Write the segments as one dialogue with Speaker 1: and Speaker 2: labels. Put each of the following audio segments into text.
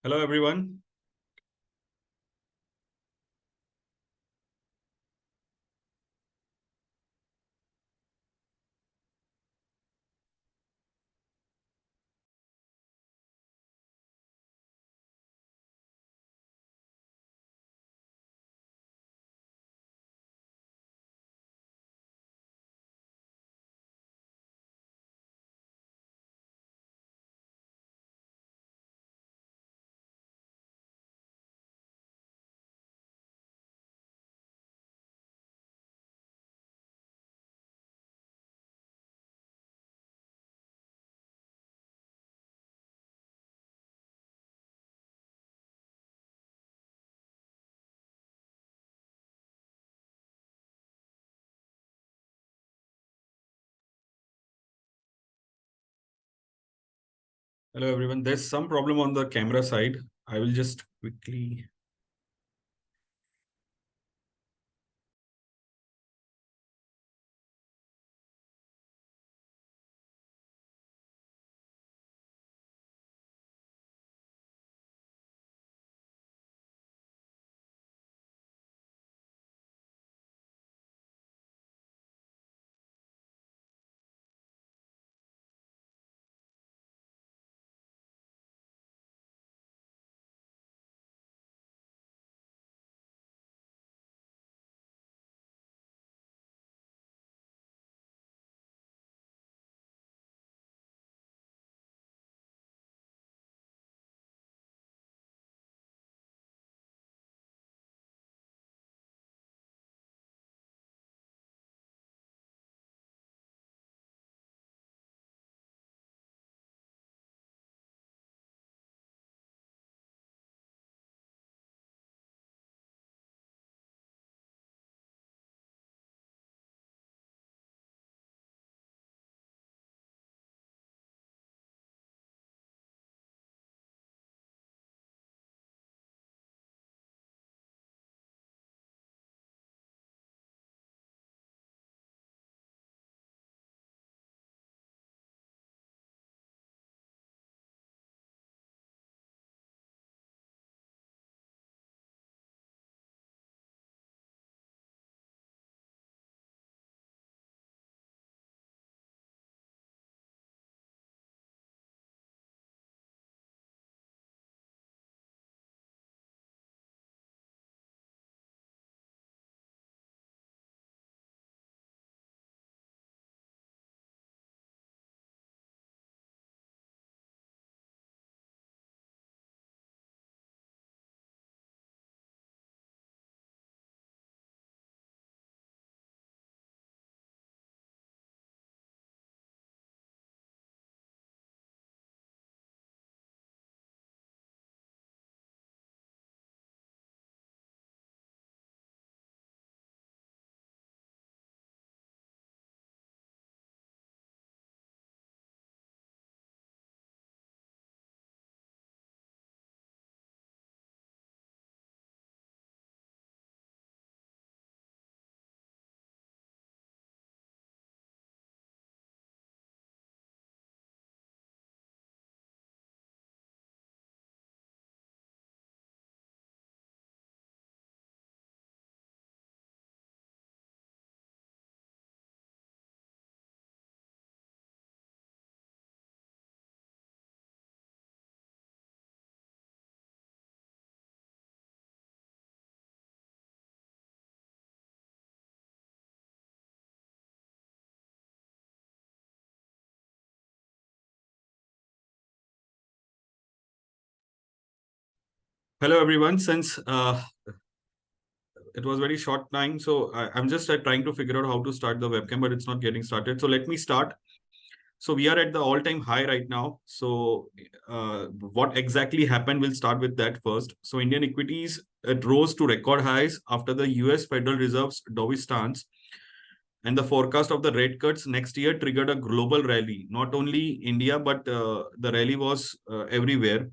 Speaker 1: Hello, everyone. Hello, everyone. There's some problem on the camera side. I will just quickly. Hello, everyone. Since it was very short time, so I'm just trying to figure out how to start the webcam, but it's not getting started. So let me start. So we are at the all-time high right now. So what exactly happened? We'll start with that first. So Indian equities, it rose to record highs after the U.S. Federal Reserve's dovish stance, and the forecast of the rate cuts next year triggered a global rally. Not only India, but the rally was everywhere.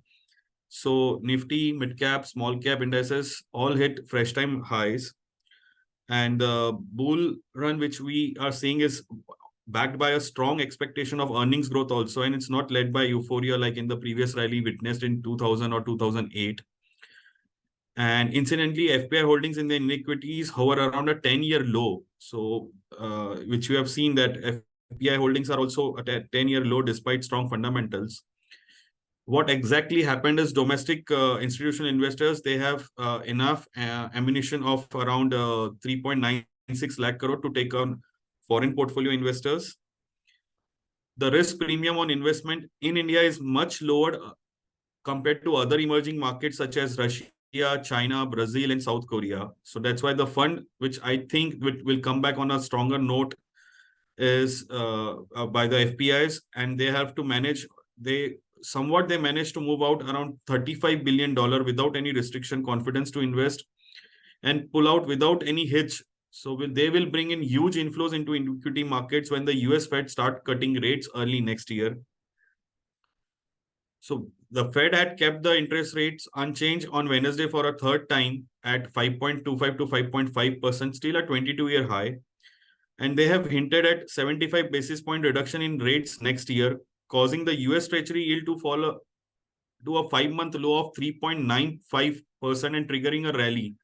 Speaker 1: So Nifty, mid cap, small cap indices all hit fresh time highs. And the bull run which we are seeing is backed by a strong expectation of earnings growth also, and it's not led by euphoria like in the previous rally witnessed in 2000 or 2008. And incidentally, FPI holdings in the inequities hover around a 10-year low. So, which we have seen that FPI holdings are also at a 10-year low despite strong fundamentals. What exactly happened is domestic institutional investors, they have enough ammunition of around 3.96 lakh crore to take on foreign portfolio investors. The risk premium on investment in India is much lower compared to other emerging markets such as Russia, China, Brazil, and South Korea. So that's why the fund, which I think will come back on a stronger note, is by the FPIs, and they have to manage. They managed to move out around $35 billion without any restriction, confidence to invest, and pull out without any hitch. So they will bring in huge inflows into equity markets when the US Fed start cutting rates early next year. So the Fed had kept the interest rates unchanged on Wednesday for a third time at 5.25 to 5.5%, still a 22-year high. And they have hinted at 75 basis point reduction in rates next year, causing the US Treasury yield to fall to a 5-month low of 3.95% and triggering a rally.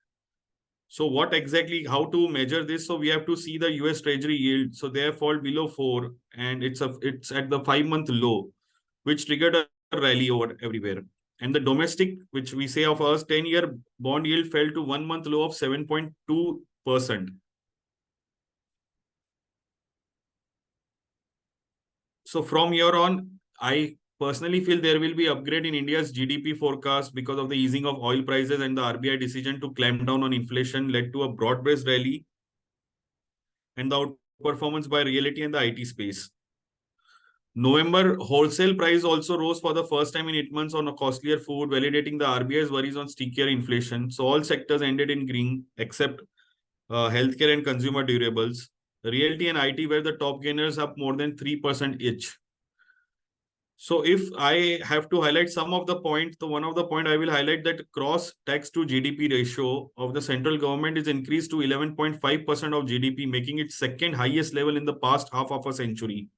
Speaker 1: So what exactly, how to measure this? So we have to see the US Treasury yield. So they have fallen below 4 and it's at the 5-month low, which triggered a rally over everywhere. And the domestic, which we say of us, 10-year bond yield fell to 1-month low of 7.2%. So from here on, I personally feel there will be upgrade in India's GDP forecast because of the easing of oil prices, and the RBI decision to clamp down on inflation led to a broad-based rally and the outperformance by realty and the IT space. November wholesale price also rose for the first time in 8 months on a costlier food, validating the RBI's worries on stickier inflation. So all sectors ended in green except healthcare and consumer durables. Realty and IT were the top gainers, up more than 3% each. So if I have to highlight some of the points, one of the point I will highlight that cross tax to GDP ratio of the central government is increased to 11.5% of GDP, making it second highest level in the past half of a century.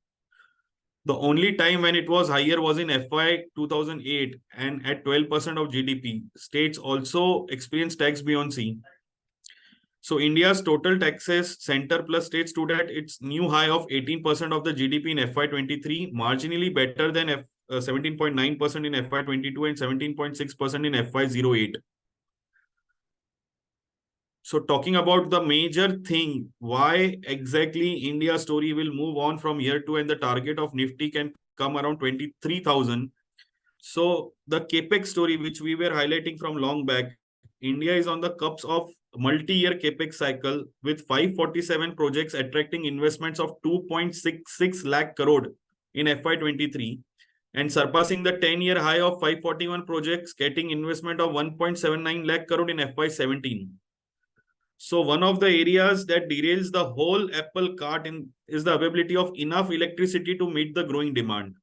Speaker 1: The only time when it was higher was in FY 2008 and at 12% of GDP. States also experienced tax buoyancy. So India's total taxes, center plus state, stood at its new high of 18% of the GDP in FY23, marginally better than 17.9% in FY22 and 17.6% in FY08. So talking about the major thing, why exactly India story will move on from year 2 and the target of Nifty can come around 23,000. So the CAPEX story, which we were highlighting from long back, India is on the cusp of multi-year CAPEX cycle with 547 projects attracting investments of 2.66 lakh crore in FY23 and surpassing the 10-year high of 541 projects getting investment of 1.79 lakh crore in FY17. So one of the areas that derails the whole apple cart is the availability of enough electricity to meet the growing demand.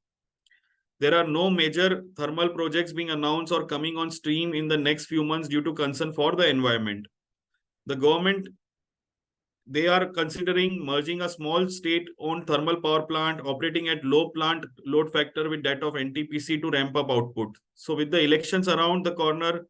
Speaker 1: There are no major thermal projects being announced or coming on stream in the next few months due to concern for the environment. The government, they are considering merging a small state-owned thermal power plant operating at low plant load factor with that of NTPC to ramp up output. So with the elections around the corner,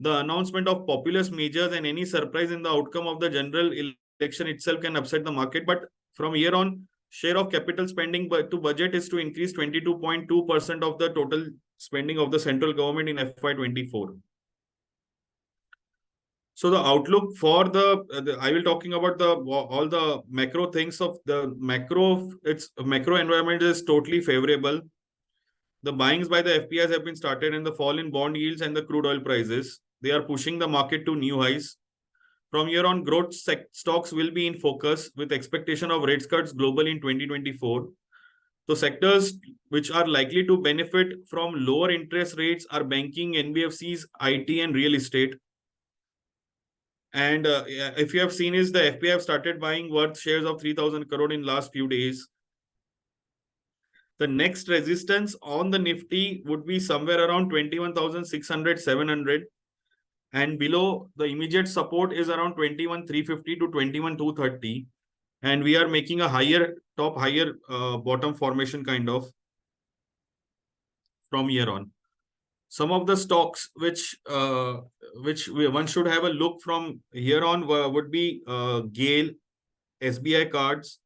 Speaker 1: the announcement of populist measures and any surprise in the outcome of the general election itself can upset the market. But from here on, share of capital spending to budget is to increase 22.2% of the total spending of the central government in FY24. So the outlook for I will talking about all the macro things of the macro. Its macro environment is totally favorable. The buyings by the FPIs have been started, and the fall in bond yields and the crude oil prices, they are pushing the market to new highs. From here on, growth stocks will be in focus with expectation of rate cuts globally in 2024. So sectors which are likely to benefit from lower interest rates are banking, NBFCs, IT, and real estate. And if you have seen is the FPI have started buying worth shares of 3,000 crore in last few days. The next resistance on the Nifty would be somewhere around 21,600, 700. And below, the immediate support is around 21,350 to 21,230. And we are making a higher top, higher bottom formation kind of from here on. Some of the stocks one should have a look from here on would be GAIL, SBI Cards,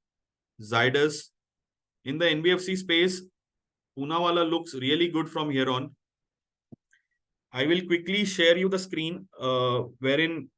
Speaker 1: Zydus. In the NBFC space, Poonawalla looks really good from here on. I will quickly share you the screen wherein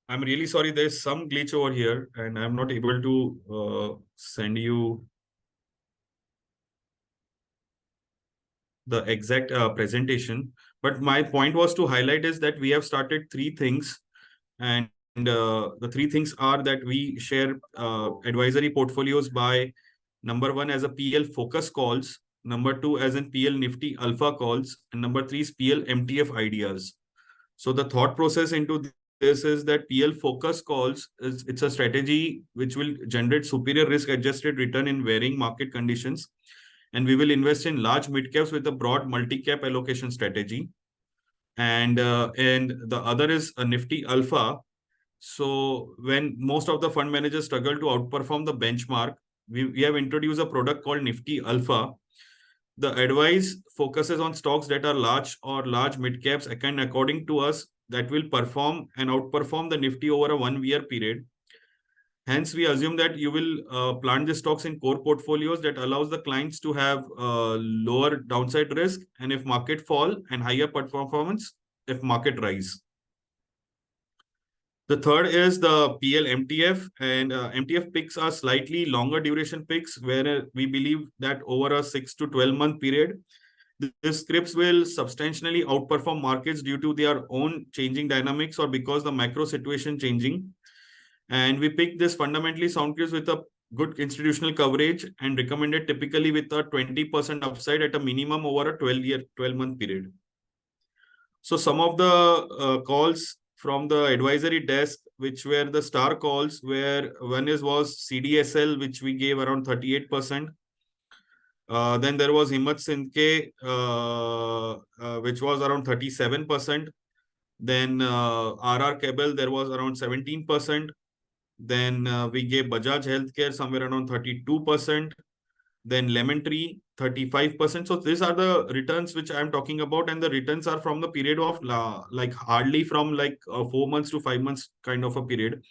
Speaker 1: I'm really sorry, there's some glitch over here and I'm not able to send you the exact presentation. But my point was to highlight is that we have started three things, and the three things are that we share advisory portfolios by number one as a PL focus calls, number two as in PL Nifty Alpha calls, and number three is PL MTF ideas. So the thought process into this is that PL focus calls it's a strategy which will generate superior risk adjusted return in varying market conditions, and we will invest in large mid caps with a broad multi cap allocation strategy. And the other is a Nifty Alpha. So when most of the fund managers struggle to outperform the benchmark, we have introduced a product called Nifty Alpha. The advice focuses on stocks that are large or large mid caps, and according to us, that will perform and outperform the Nifty over a 1 year period. Hence, we assume that you will plant the stocks in core portfolios that allows the clients to have lower downside risk, and if market fall, and higher performance if market rise. The third is the PL MTF, and MTF picks are slightly longer duration picks where we believe that over a 6 to 12 month period, these scripts will substantially outperform markets due to their own changing dynamics or because the macro situation changing. And we picked this fundamentally sound cues with a good institutional coverage and recommended typically with a 20% upside at a minimum over a 12-month period. So some of the calls from the advisory desk, which were the star calls, where one was CDSL, which we gave around 38%. Then there was Himmat Sindke, which was around 37%. Then RR Cable, there was around 17%. Then we gave Bajaj Healthcare somewhere around 32%. Then Lemon Tree, 35%. So these are the returns which I'm talking about. And the returns are from the period of like hardly from like 4 months to 5 months kind of a period.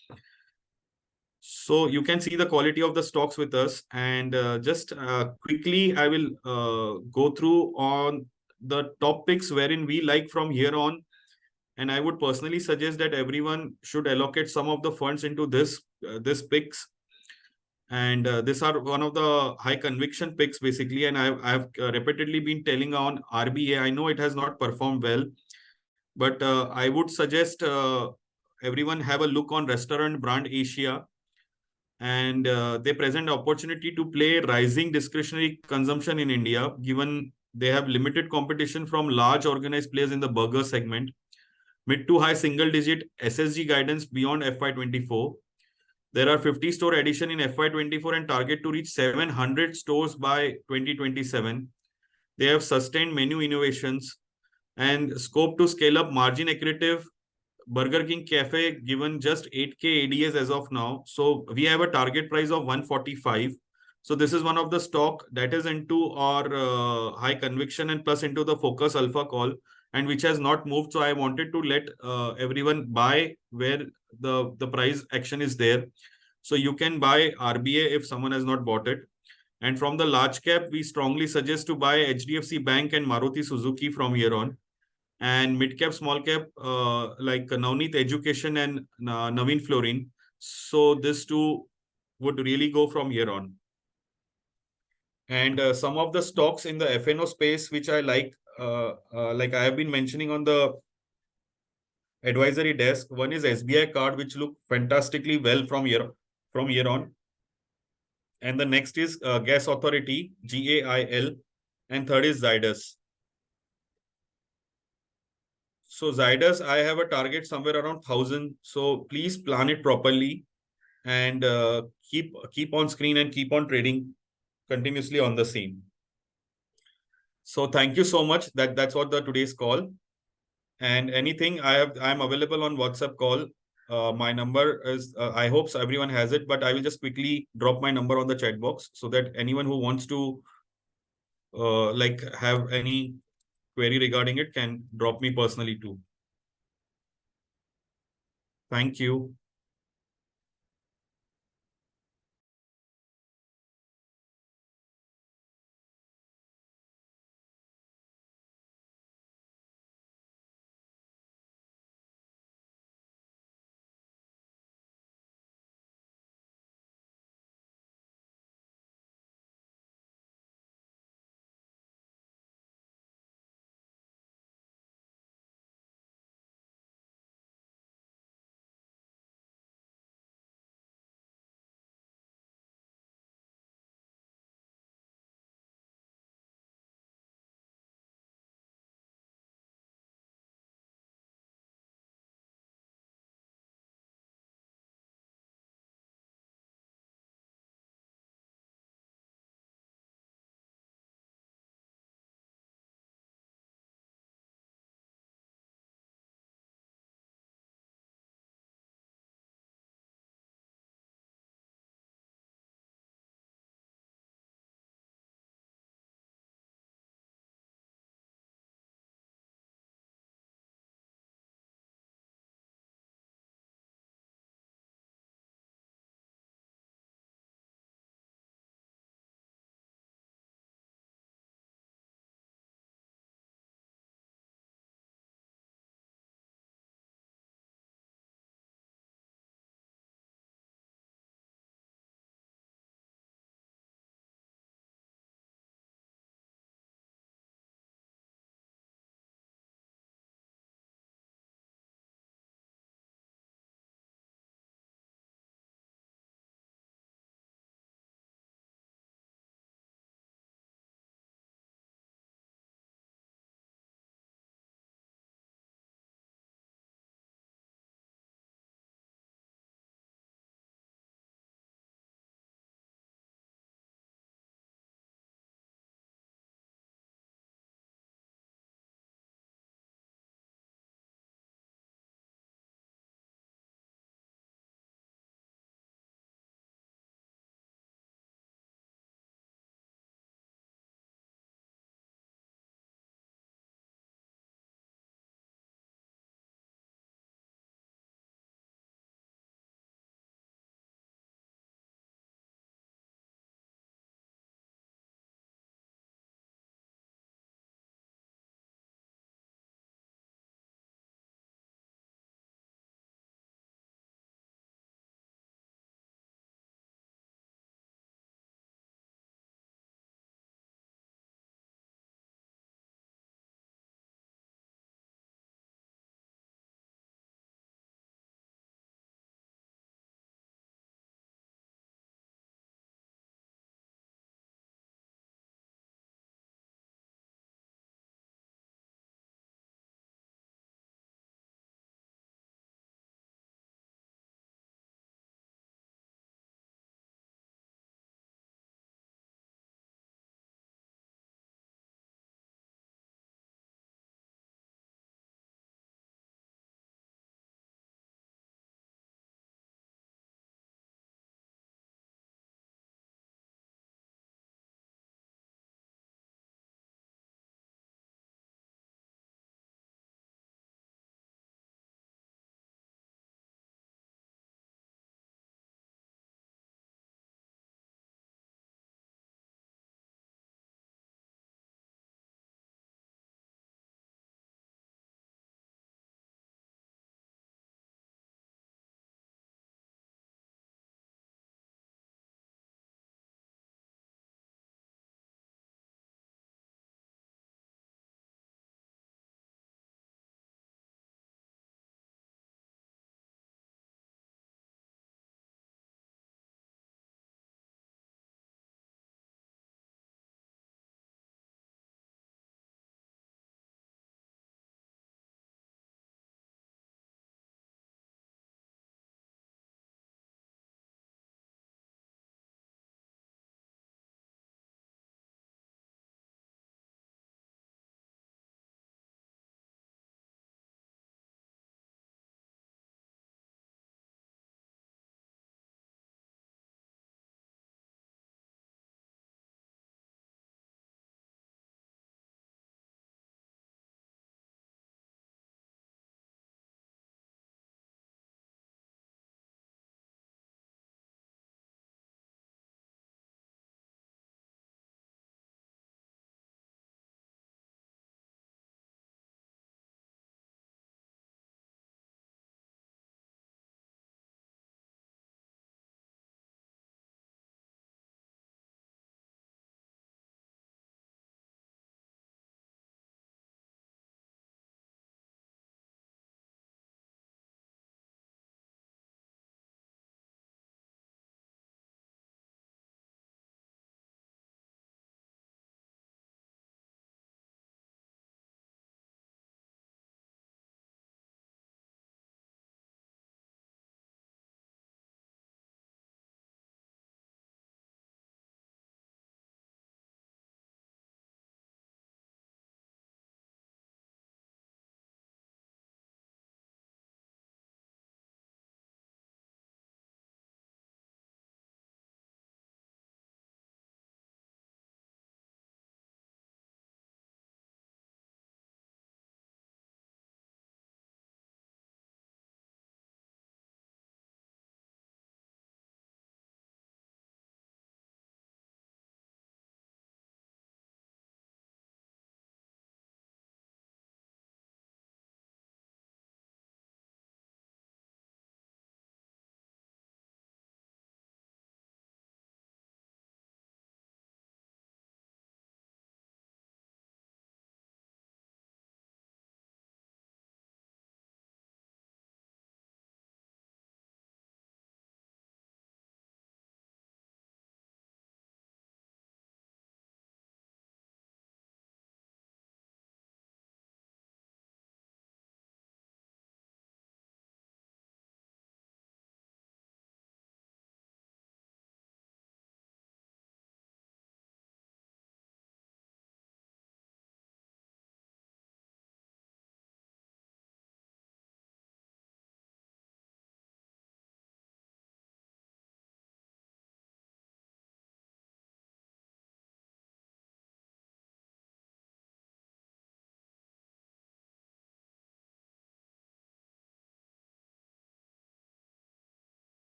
Speaker 1: So you can see the quality of the stocks with us. And just quickly, I will go through on the top picks wherein we like from here on. And I would personally suggest that everyone should allocate some of the funds into this picks. And these are one of the high conviction picks basically. And I've repeatedly been telling on RBA. I know it has not performed well, but I would suggest everyone have a look on Restaurant Brand Asia. And they present opportunity to play rising discretionary consumption in India, given they have limited competition from large organized players in the burger segment. Mid to high single digit SSG guidance beyond FY24. There are 50 store addition in FY24 and target to reach 700 stores by 2027. They have sustained menu innovations and scope to scale up margin accretive. Burger King Cafe given just 8K ADS as of now. So we have a target price of 145. So this is one of the stock that is into our high conviction and plus into the focus alpha call, and which has not moved. So I wanted to let everyone buy where the price action is there. So you can buy RBA if someone has not bought it. And from the large cap, we strongly suggest to buy HDFC Bank and Maruti Suzuki from here on. And mid cap, small cap, like Navneet Education and Naveen Fluorine. So this two would really go from here on. And some of the stocks in the FNO space, which I like I have been mentioning on the advisory desk. One is SBI Card, which look fantastically well from here on. And the next is Gas Authority, GAIL, and third is Zydus. So Zydus, I have a target somewhere around 1,000. So please plan it properly and keep on screen and keep on trading continuously on the same. So thank you so much. That's what the today's call. And anything I'm available on WhatsApp call. My number is I hope so everyone has it, but I will just quickly drop my number on the chat box so that anyone who wants to like have any query regarding it can drop me personally too. Thank you.